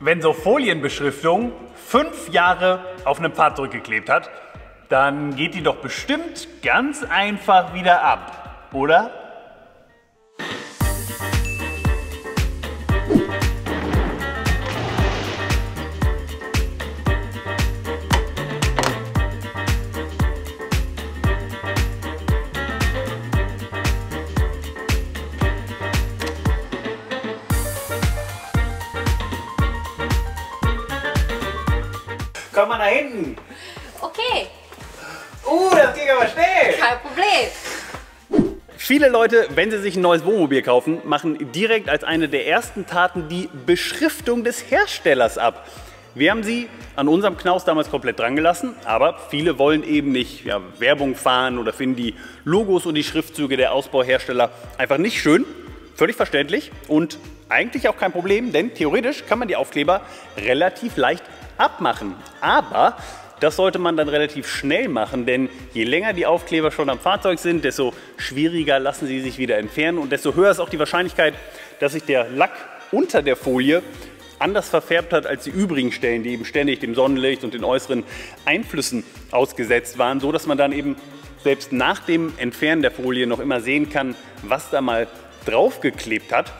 Wenn so Folienbeschriftung 5 Jahre auf einem Pfad zurückgeklebt hat, dann geht die doch bestimmt ganz einfach wieder ab, oder? Komm mal nach hinten. Okay. Das ging aber schnell. Kein Problem. Viele Leute, wenn sie sich ein neues Wohnmobil kaufen, machen direkt als eine der ersten Taten die Beschriftung des Herstellers ab. Wir haben sie an unserem Knaus damals komplett dran gelassen, aber viele wollen eben nicht Werbung fahren oder finden die Logos und die Schriftzüge der Ausbauhersteller einfach nicht schön. Völlig verständlich und eigentlich auch kein Problem, denn theoretisch kann man die Aufkleber relativ leicht abmachen. Aber das sollte man dann relativ schnell machen, denn je länger die Aufkleber schon am Fahrzeug sind, desto schwieriger lassen sie sich wieder entfernen und desto höher ist auch die Wahrscheinlichkeit, dass sich der Lack unter der Folie anders verfärbt hat als die übrigen Stellen, die eben ständig dem Sonnenlicht und den äußeren Einflüssen ausgesetzt waren, so dass man dann eben selbst nach dem Entfernen der Folie noch immer sehen kann, was da mal draufgeklebt hat.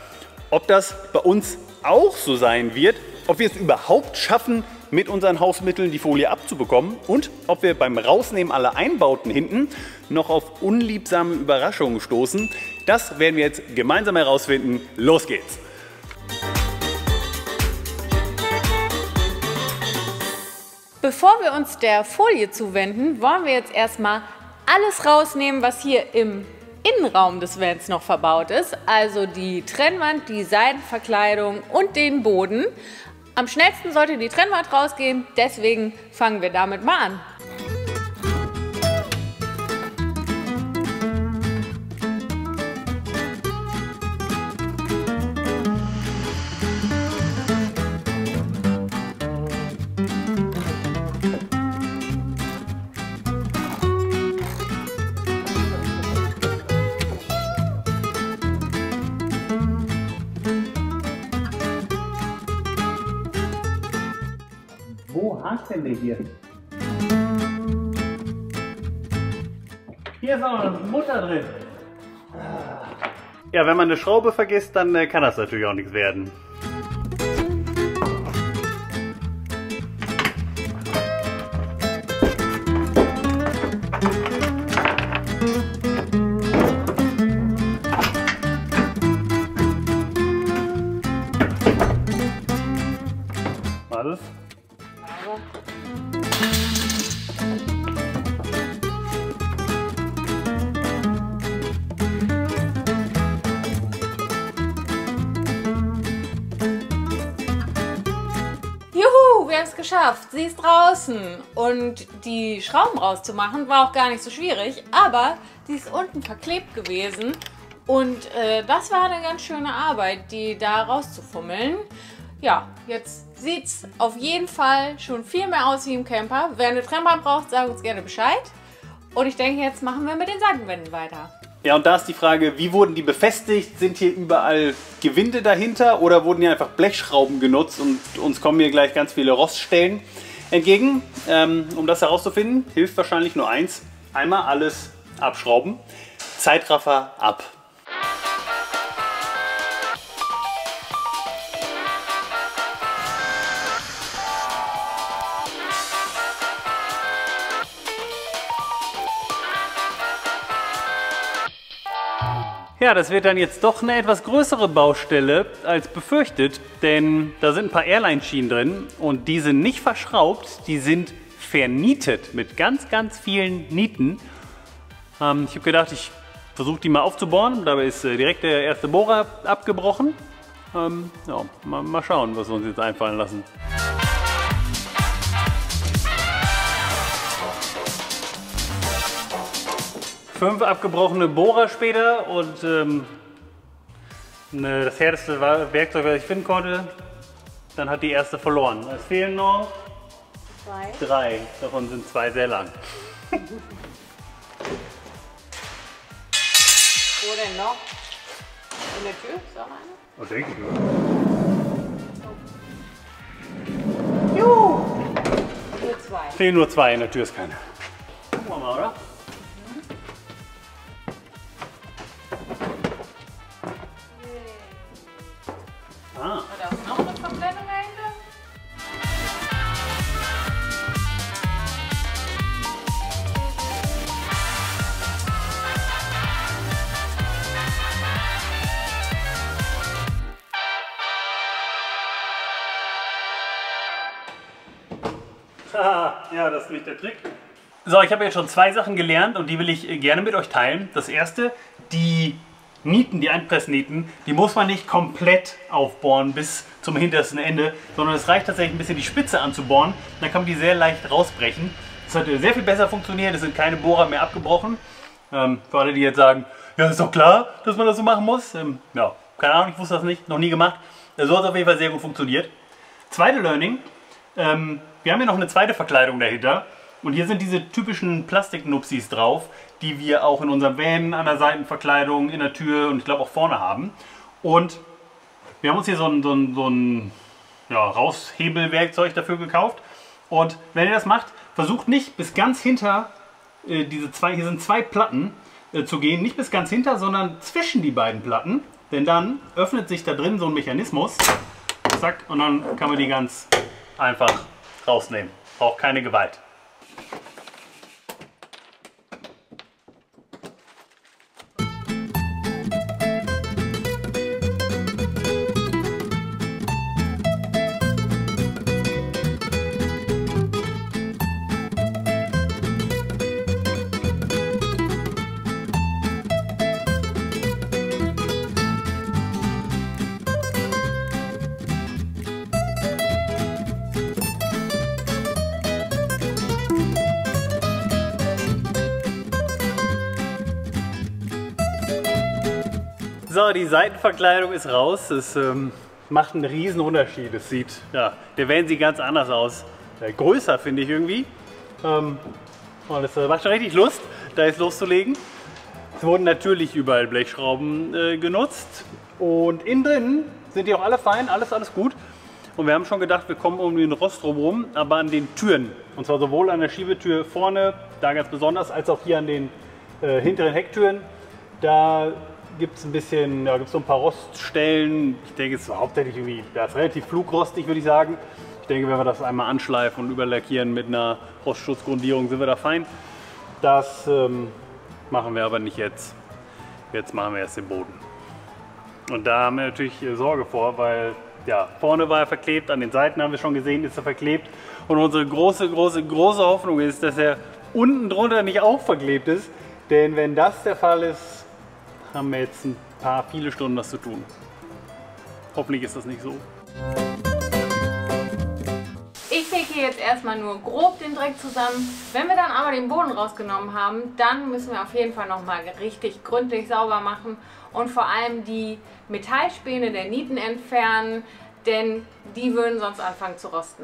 Ob das bei uns auch so sein wird, ob wir es überhaupt schaffen, mit unseren Hausmitteln die Folie abzubekommen und ob wir beim Rausnehmen aller Einbauten hinten noch auf unliebsame Überraschungen stoßen, das werden wir jetzt gemeinsam herausfinden. Los geht's! Bevor wir uns der Folie zuwenden, wollen wir jetzt erstmal alles rausnehmen, was hier im Innenraum des Vans noch verbaut ist. Also die Trennwand, die Seitenverkleidung und den Boden. Am schnellsten sollte die Trennwand rausgehen, deswegen fangen wir damit mal an. Wo hakt denn der hier? Hier ist auch noch eine Mutter drin. Ja, wenn man eine Schraube vergisst, dann kann das natürlich auch nichts werden. Alles? Juhu, wir haben es geschafft. Sie ist draußen. Und die Schrauben rauszumachen war auch gar nicht so schwierig, aber die ist unten verklebt gewesen. Und das war eine ganz schöne Arbeit, die da rauszufummeln. Ja, jetzt sieht es auf jeden Fall schon viel mehr aus wie im Camper. Wer eine Trennwand braucht, sagt uns gerne Bescheid. Und ich denke, jetzt machen wir mit den Seitenwänden weiter. Ja, und da ist die Frage, wie wurden die befestigt? Sind hier überall Gewinde dahinter oder wurden hier einfach Blechschrauben genutzt und uns kommen hier gleich ganz viele Roststellen entgegen? Um das herauszufinden, hilft wahrscheinlich nur eins. Einmal alles abschrauben. Zeitraffer ab. Ja, das wird dann jetzt doch eine etwas größere Baustelle als befürchtet, denn da sind ein paar Airline-Schienen drin und die sind nicht verschraubt, die sind vernietet mit ganz, ganz vielen Nieten. Ich habe gedacht, ich versuche die mal aufzubohren, dabei ist direkt der erste Bohrer abgebrochen. Ja, mal schauen, was wir uns jetzt einfallen lassen. Fünf abgebrochene Bohrer später und das härteste Werkzeug, was ich finden konnte, dann hat die erste verloren. Es fehlen noch 3, davon sind 2 sehr lang. Wo denn noch? In der Tür? Ist auch eine? Oh, denke ich. Fehlen nur 2, in der Tür ist keine. Gucken wir mal, oder? Ah. Und da ist noch eine komplette Menge. Ja, das ist nicht der Trick. So, ich habe jetzt schon 2 Sachen gelernt und die will ich gerne mit euch teilen. Das erste, die Nieten, die Einpressnieten, die muss man nicht komplett aufbohren bis zum hintersten Ende, sondern es reicht tatsächlich ein bisschen die Spitze anzubohren. Dann kann man die sehr leicht rausbrechen. Das hat sehr viel besser funktioniert, es sind keine Bohrer mehr abgebrochen. Für alle, die jetzt sagen, ja, ist doch klar, dass man das so machen muss. Ja, keine Ahnung, ich wusste das nicht, noch nie gemacht. So hat es auf jeden Fall sehr gut funktioniert. Zweite Learning, wir haben hier noch eine zweite Verkleidung dahinter. Und hier sind diese typischen Plastiknupsis drauf, die wir auch in unserem Van an der Seitenverkleidung, in der Tür und ich glaube auch vorne haben. Und wir haben uns hier so ein Raushebelwerkzeug dafür gekauft. Und wenn ihr das macht, versucht nicht bis ganz hinter hier sind 2 Platten zu gehen. Nicht bis ganz hinter, sondern zwischen die beiden Platten. Denn dann öffnet sich da drin so ein Mechanismus. Zack, und dann kann man die ganz einfach rausnehmen. Braucht keine Gewalt. So, die Seitenverkleidung ist raus. Es macht einen riesen Unterschied. Es sieht, ja, der Van sieht ganz anders aus. Größer finde ich irgendwie. Und es macht schon richtig Lust, da jetzt loszulegen. Es wurden natürlich überall Blechschrauben genutzt. Und innen drin sind die auch alle fein, alles gut. Und wir haben schon gedacht, wir kommen um den Rost rum, aber an den Türen. Und zwar sowohl an der Schiebetür vorne, da ganz besonders, als auch hier an den hinteren Hecktüren. Da gibt es ein bisschen, ja, gibt's so ein paar Roststellen. Ich denke, es ist hauptsächlich irgendwie, ja, ist relativ flugrostig, würde ich sagen. Ich denke, wenn wir das einmal anschleifen und überlackieren mit einer Rostschutzgrundierung, sind wir da fein. Das machen wir aber nicht jetzt. Jetzt machen wir erst den Boden. Und da haben wir natürlich Sorge vor, weil ja, vorne war er verklebt, an den Seiten haben wir schon gesehen, ist er verklebt. Und unsere große Hoffnung ist, dass er unten drunter nicht auch verklebt ist. Denn wenn das der Fall ist, haben wir jetzt viele Stunden was zu tun. Hoffentlich ist das nicht so. Ich fege hier jetzt erstmal nur grob den Dreck zusammen. Wenn wir dann aber den Boden rausgenommen haben, dann müssen wir auf jeden Fall nochmal richtig gründlich sauber machen und vor allem die Metallspäne der Nieten entfernen, denn die würden sonst anfangen zu rosten.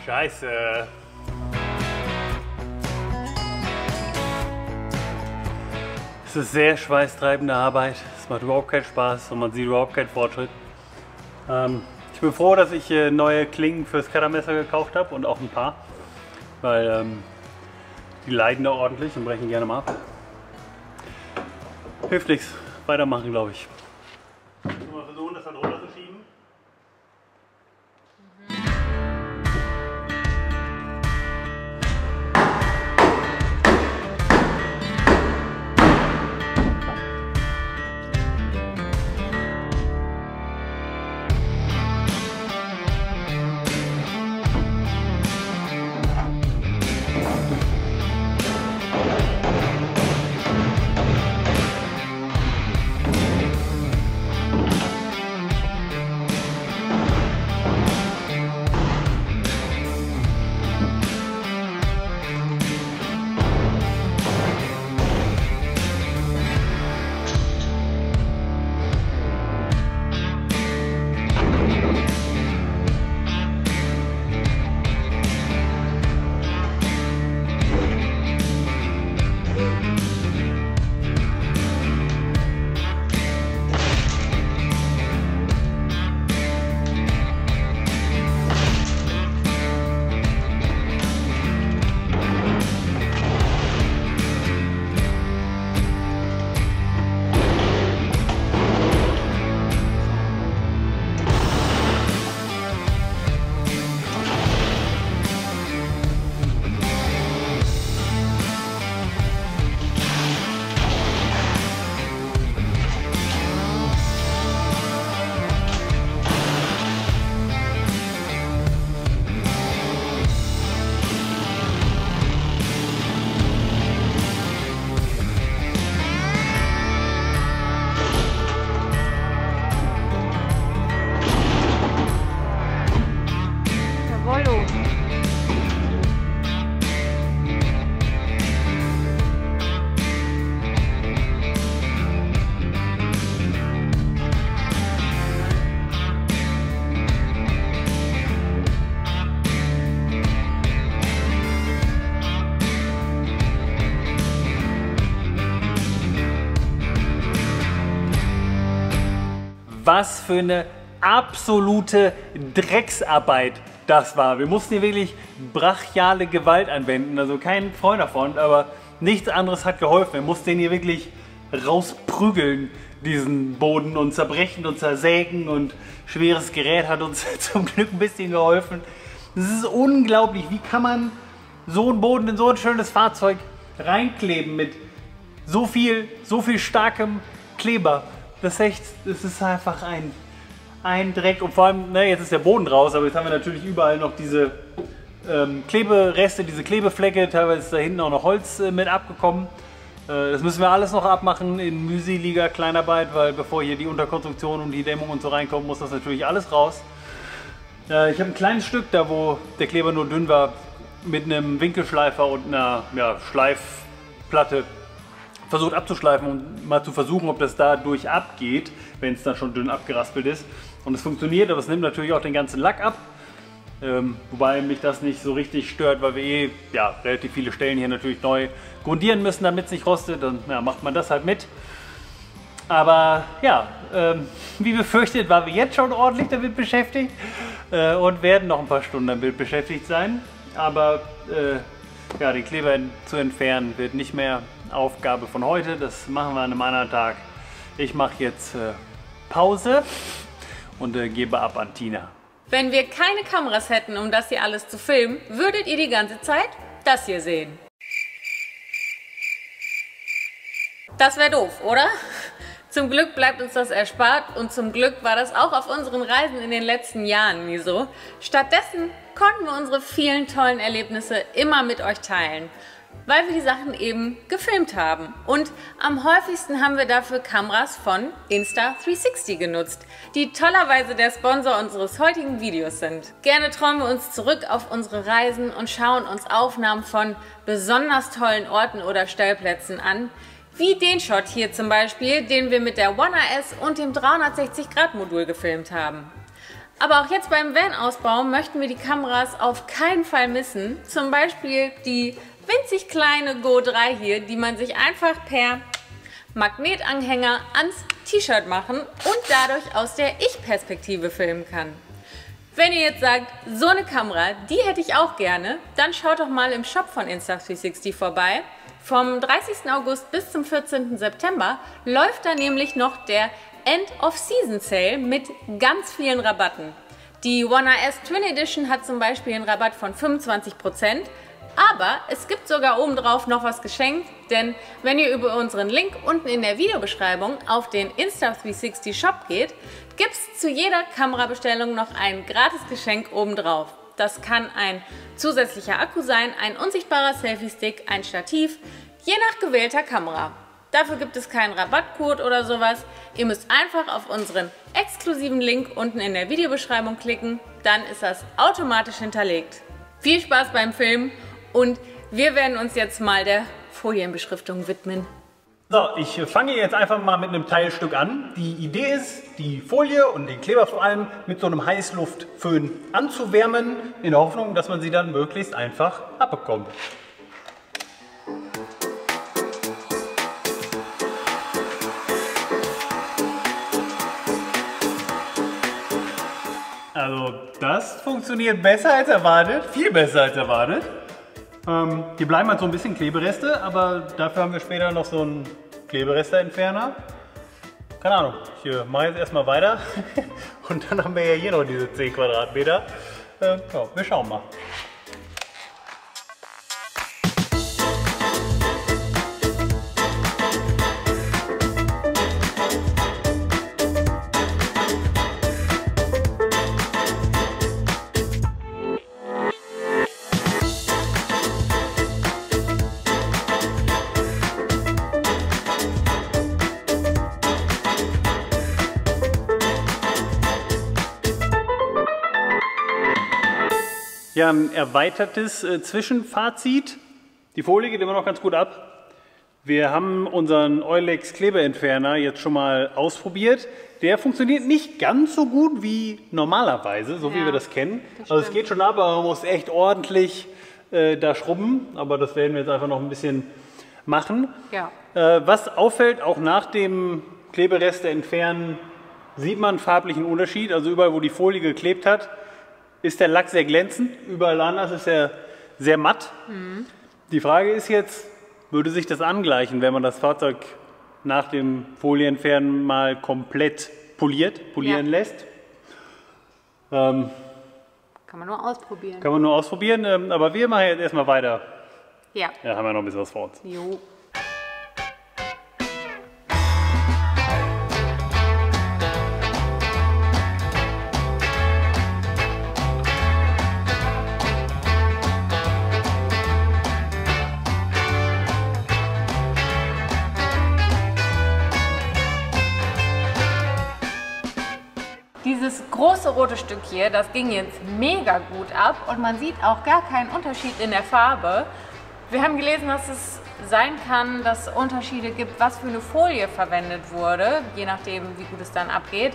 Scheiße. Es ist sehr schweißtreibende Arbeit. Es macht überhaupt keinen Spaß und man sieht überhaupt keinen Fortschritt. Ich bin froh, dass ich neue Klingen fürs Cuttermesser gekauft habe und auch ein paar, weil die leiden da ordentlich und brechen gerne mal ab. Hilft nichts. Weitermachen, glaube ich. Mal versuchen, das dann runter zu schieben. was für eine absolute Drecksarbeit das war. Wir mussten hier wirklich brachiale Gewalt anwenden, also kein Freund davon, aber nichts anderes hat geholfen. Wir mussten den hier wirklich rausprügeln, diesen Boden, und zerbrechen und zersägen, und schweres Gerät hat uns zum Glück ein bisschen geholfen. Das ist unglaublich, wie kann man so einen Boden in so ein schönes Fahrzeug reinkleben mit so viel starkem Kleber. Das ist einfach ein Dreck, und vor allem, ne, jetzt ist der Boden raus, aber jetzt haben wir natürlich überall noch diese Klebereste, diese Klebeflecke, teilweise ist da hinten auch noch Holz mit abgekommen. Das müssen wir alles noch abmachen in mühseliger Kleinarbeit, weil bevor hier die Unterkonstruktion und die Dämmung und so reinkommt, muss das natürlich alles raus. Ich habe ein kleines Stück, da wo der Kleber nur dünn war, mit einem Winkelschleifer und einer Schleifplatte versucht abzuschleifen und mal zu versuchen, ob das dadurch abgeht, wenn es dann schon dünn abgeraspelt ist. Und es funktioniert, aber es nimmt natürlich auch den ganzen Lack ab. Wobei mich das nicht so richtig stört, weil wir relativ viele Stellen hier natürlich neu grundieren müssen, damit es nicht rostet. Dann macht man das halt mit. Aber ja, wie befürchtet, waren wir jetzt schon ordentlich damit beschäftigt und werden noch ein paar Stunden damit beschäftigt sein. Aber den Kleber zu entfernen wird nicht mehr Aufgabe von heute. Das machen wir an einem anderen Tag. Ich mache jetzt Pause und gebe ab an Tina. Wenn wir keine Kameras hätten, um das hier alles zu filmen, würdet ihr die ganze Zeit das hier sehen. Das wäre doof, oder? Zum Glück bleibt uns das erspart, und zum Glück war das auch auf unseren Reisen in den letzten Jahren nie so. Stattdessen konnten wir unsere vielen tollen Erlebnisse immer mit euch teilen, weil wir die Sachen eben gefilmt haben. Und am häufigsten haben wir dafür Kameras von Insta360 genutzt, die tollerweise der Sponsor unseres heutigen Videos sind. Gerne träumen wir uns zurück auf unsere Reisen und schauen uns Aufnahmen von besonders tollen Orten oder Stellplätzen an, wie den Shot hier zum Beispiel, den wir mit der One RS und dem 360-Grad-Modul gefilmt haben. Aber auch jetzt beim Van-Ausbau möchten wir die Kameras auf keinen Fall missen. Zum Beispiel die winzig kleine Go 3 hier, die man sich einfach per Magnetanhänger ans T-Shirt machen und dadurch aus der Ich-Perspektive filmen kann. Wenn ihr jetzt sagt, so eine Kamera, die hätte ich auch gerne, dann schaut doch mal im Shop von Insta360 vorbei. Vom 30. August bis zum 14. September läuft da nämlich noch der End-of-Season-Sale mit ganz vielen Rabatten. Die One RS Twin Edition hat zum Beispiel einen Rabatt von 25%, aber es gibt sogar obendrauf noch was geschenkt, denn wenn ihr über unseren Link unten in der Videobeschreibung auf den Insta360 Shop geht, gibt es zu jeder Kamerabestellung noch ein gratis Geschenk obendrauf. Das kann ein zusätzlicher Akku sein, ein unsichtbarer Selfie-Stick, ein Stativ, je nach gewählter Kamera. Dafür gibt es keinen Rabattcode oder sowas. Ihr müsst einfach auf unseren exklusiven Link unten in der Videobeschreibung klicken, dann ist das automatisch hinterlegt. Viel Spaß beim Filmen, und wir werden uns jetzt mal der Folienbeschriftung widmen. So, ich fange jetzt einfach mal mit einem Teilstück an. Die Idee ist, die Folie und den Kleber vor allem mit so einem Heißluftföhn anzuwärmen, in der Hoffnung, dass man sie dann möglichst einfach abbekommt. Also das funktioniert besser als erwartet, viel besser als erwartet. Hier bleiben halt so ein bisschen Klebereste, aber dafür haben wir später noch so einen Klebereste-Entferner. Keine Ahnung, ich mache jetzt erstmal weiter und dann haben wir ja hier noch diese 10 Quadratmeter. Ja, wir schauen mal. Ja, ein erweitertes Zwischenfazit. Die Folie geht immer noch ganz gut ab. Wir haben unseren Eulex Klebeentferner jetzt schon mal ausprobiert. Der funktioniert nicht ganz so gut wie normalerweise, so wie wir das kennen. Also es geht schon ab, aber man muss echt ordentlich da schrubben. Aber das werden wir jetzt einfach noch ein bisschen machen. Ja. Was auffällt, auch nach dem Klebereste entfernen, sieht man einen farblichen Unterschied. Also überall, wo die Folie geklebt hat, ist der Lack sehr glänzend. Überall anders ist er sehr matt. Die Frage ist jetzt, würde sich das angleichen, wenn man das Fahrzeug nach dem Folienentfernen mal komplett polieren lässt? Kann man nur ausprobieren. Kann man nur ausprobieren, aber wir machen jetzt erstmal weiter. Ja. Ja, haben wir noch ein bisschen was vor uns. Jo. Dieses große rote Stück hier, das ging jetzt mega gut ab und man sieht auch gar keinen Unterschied in der Farbe. Wir haben gelesen, dass es sein kann, dass es Unterschiede gibt, was für eine Folie verwendet wurde, je nachdem, wie gut es dann abgeht.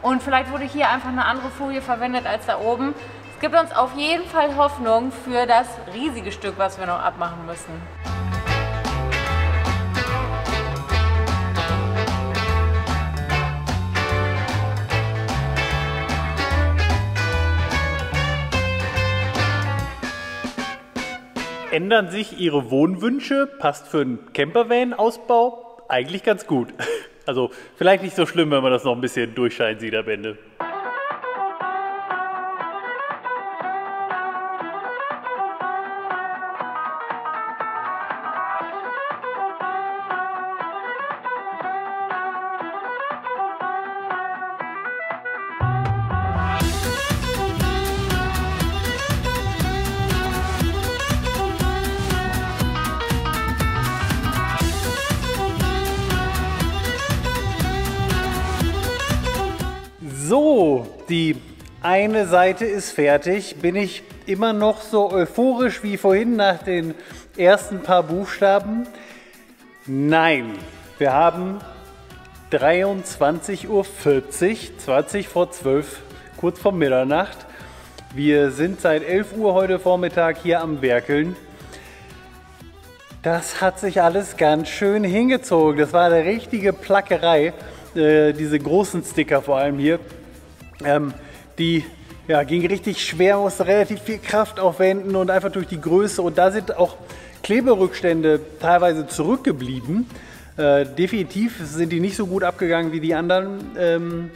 Und vielleicht wurde hier einfach eine andere Folie verwendet als da oben. Es gibt uns auf jeden Fall Hoffnung für das riesige Stück, was wir noch abmachen müssen. Ändern sich Ihre Wohnwünsche? Passt für einen Campervan-Ausbau eigentlich ganz gut. Also vielleicht nicht so schlimm, wenn man das noch ein bisschen durchscheinen sieht am Ende. So, die eine Seite ist fertig. Bin ich immer noch so euphorisch wie vorhin nach den ersten paar Buchstaben? Nein, wir haben 23:40 Uhr, 20 vor 12, kurz vor Mitternacht. Wir sind seit 11 Uhr heute Vormittag hier am Werkeln. Das hat sich alles ganz schön hingezogen. Das war eine richtige Plackerei. Diese großen Sticker vor allem hier, die ging richtig schwer, musste relativ viel Kraft aufwenden und einfach durch die Größe. Und da sind auch Kleberückstände teilweise zurückgeblieben. Definitiv sind die nicht so gut abgegangen wie die anderen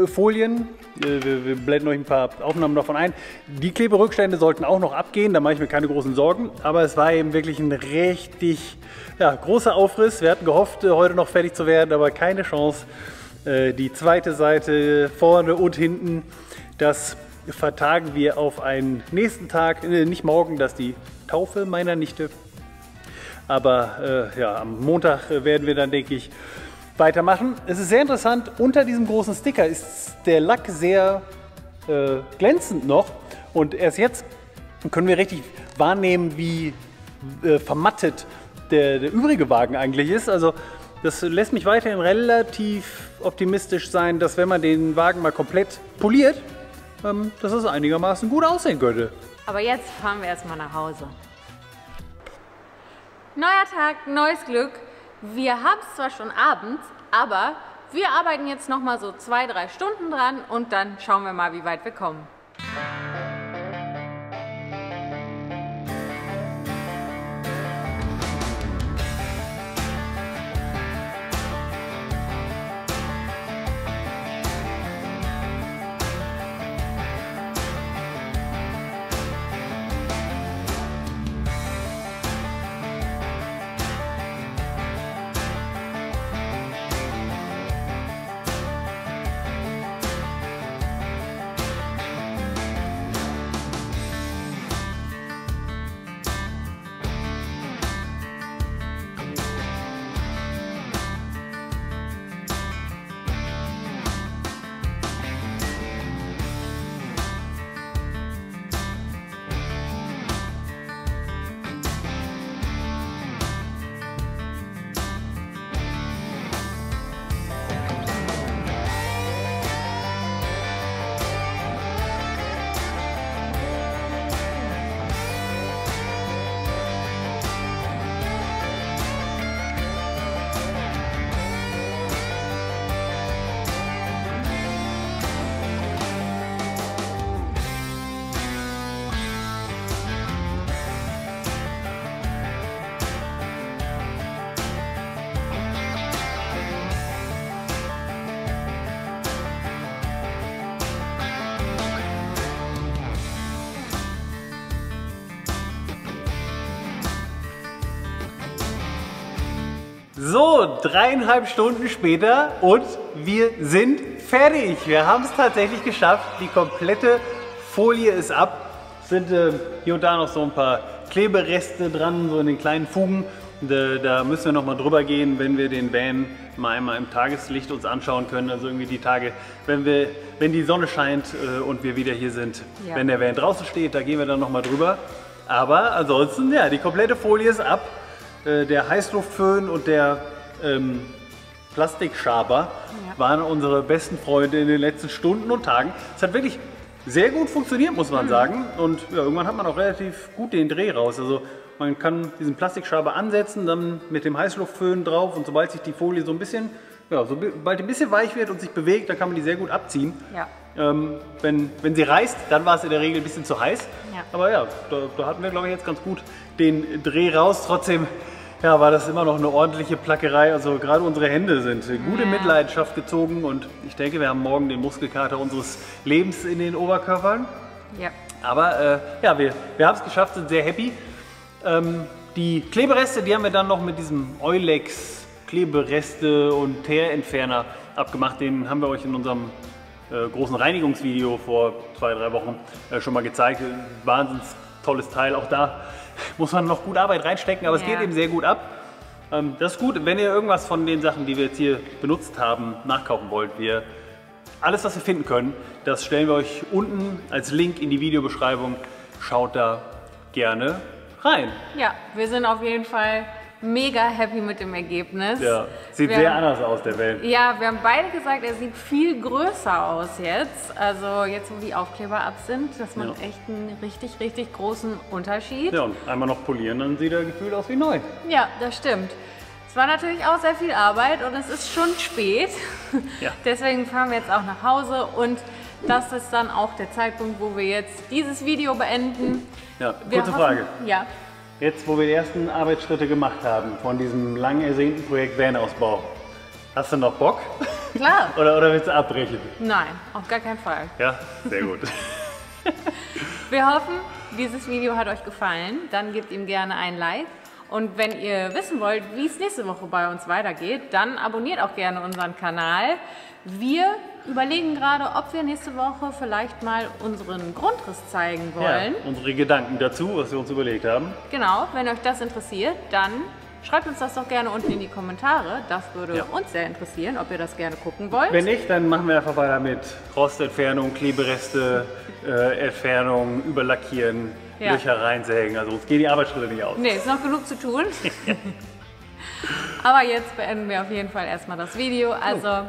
Folien. Wir blenden euch ein paar Aufnahmen davon ein. Die Kleberückstände sollten auch noch abgehen, da mache ich mir keine großen Sorgen. Aber es war eben wirklich ein richtig großer Aufriss. Wir hatten gehofft, heute noch fertig zu werden, aber keine Chance. Die zweite Seite vorne und hinten, das vertagen wir auf einen nächsten Tag. Nicht morgen, das ist die Taufe meiner Nichte. Aber am Montag werden wir dann, denke ich, weitermachen. Es ist sehr interessant, unter diesem großen Sticker ist der Lack sehr glänzend noch und erst jetzt können wir richtig wahrnehmen, wie vermattet der übrige Wagen eigentlich ist. Also das lässt mich weiterhin relativ optimistisch sein, dass wenn man den Wagen mal komplett poliert, dass es einigermaßen gut aussehen könnte. Aber jetzt fahren wir erstmal nach Hause. Neuer Tag, neues Glück. Wir haben es zwar schon abends, aber wir arbeiten jetzt noch mal so 2-3 Stunden dran und dann schauen wir mal, wie weit wir kommen. So, 3,5 Stunden später und wir sind fertig. Wir haben es tatsächlich geschafft. Die komplette Folie ist ab. Es sind hier und da noch so ein paar Klebereste dran, so in den kleinen Fugen. Da müssen wir noch mal drüber gehen, wenn wir den Van mal einmal im Tageslicht uns anschauen können. Also irgendwie die Tage, wenn die Sonne scheint und wir wieder hier sind. Ja. Wenn der Van draußen steht, da gehen wir dann noch mal drüber. Aber ansonsten, ja, die komplette Folie ist ab. Der Heißluftföhn und der Plastikschaber waren unsere besten Freunde in den letzten Stunden und Tagen. Es hat wirklich sehr gut funktioniert, muss man sagen. Und ja, irgendwann hat man auch relativ gut den Dreh raus. Also man kann diesen Plastikschaber ansetzen, dann mit dem Heißluftföhn drauf und sobald sich die Folie so ein bisschen, ja, sobald die ein bisschen weich wird und sich bewegt, dann kann man die sehr gut abziehen. Ja. Wenn sie reißt, dann war es in der Regel ein bisschen zu heiß. Ja. Aber ja, da hatten wir, glaube ich, jetzt ganz gut den Dreh raus. Trotzdem ja, war das immer noch eine ordentliche Plackerei. Also gerade unsere Hände sind gute Mitleidenschaft gezogen und ich denke, wir haben morgen den Muskelkater unseres Lebens in den Oberkörpern. Ja. Aber ja, wir haben es geschafft, sind sehr happy. Die Klebereste, die haben wir dann noch mit diesem Eulex Klebereste und Teerentferner abgemacht. Den haben wir euch in unserem großen Reinigungsvideo vor 2-3 Wochen schon mal gezeigt. Wahnsinns tolles Teil. Auch da muss man noch gut Arbeit reinstecken, aber es geht eben sehr gut ab. Das ist gut, wenn ihr irgendwas von den Sachen, die wir jetzt hier benutzt haben, nachkaufen wollt. Alles, was wir finden können, das stellen wir euch unten als Link in die Videobeschreibung. Schaut da gerne rein. Ja, wir sind auf jeden Fall mega happy mit dem Ergebnis. Ja, sieht sehr anders aus, der Van. Ja, wir haben beide gesagt, er sieht viel größer aus jetzt. Also jetzt, wo die Aufkleber ab sind, das macht echt einen richtig, richtig großen Unterschied. Ja, und einmal noch polieren, dann sieht er gefühlt aus wie neu. Ja, das stimmt. Es war natürlich auch sehr viel Arbeit und es ist schon spät. Ja. Deswegen fahren wir jetzt auch nach Hause und das ist dann auch der Zeitpunkt, wo wir jetzt dieses Video beenden. Ja, kurze Frage. Ja. Jetzt, wo wir die ersten Arbeitsschritte gemacht haben von diesem lang ersehnten Projekt Van-Ausbau, hast du noch Bock? Klar. oder willst du abbrechen? Nein, auf gar keinen Fall. Ja, sehr gut. Wir hoffen, dieses Video hat euch gefallen. Dann gebt ihm gerne ein Like. Und wenn ihr wissen wollt, wie es nächste Woche bei uns weitergeht, dann abonniert auch gerne unseren Kanal. Wir überlegen gerade, ob wir nächste Woche vielleicht mal unseren Grundriss zeigen wollen. Ja, unsere Gedanken dazu, was wir uns überlegt haben. Genau, wenn euch das interessiert, dann schreibt uns das doch gerne unten in die Kommentare. Das würde uns sehr interessieren, ob ihr das gerne gucken wollt. Wenn nicht, dann machen wir einfach weiter mit Rostentfernung, Klebereste, Entfernung, überlackieren, Löcher reinsägen. Also uns gehen die Arbeitsschritte nicht aus. Nee, ist noch genug zu tun. Aber jetzt beenden wir auf jeden Fall erstmal das Video. Also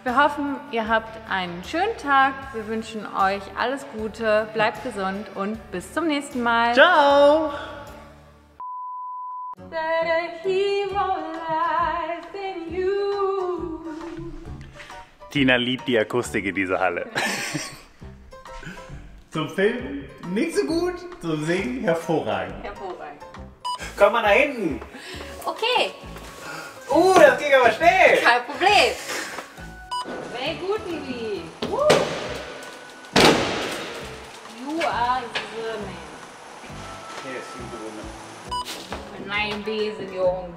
wir hoffen, ihr habt einen schönen Tag. Wir wünschen euch alles Gute, bleibt gesund und bis zum nächsten Mal. Ciao! Tina liebt die Akustik in dieser Halle. Zum Filmen nicht so gut, zum Singen hervorragend. Hervorragend. Komm mal nach hinten. Okay. Das ging aber schnell. Kein Problem. Very good, Bibi. You are the man. Yes, you the woman. Ich bin ein Besenjung.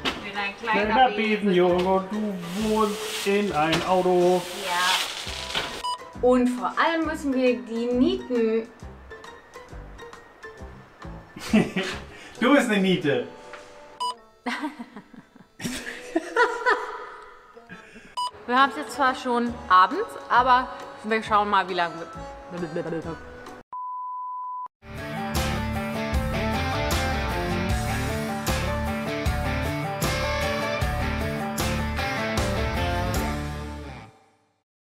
Ich bin ein kleiner Besenjung und du wohnst in ein Auto. Ja. Und vor allem müssen wir die Nieten... Du bist eine Niete. Wir haben es jetzt zwar schon abends, aber wir schauen mal, wie lange wir...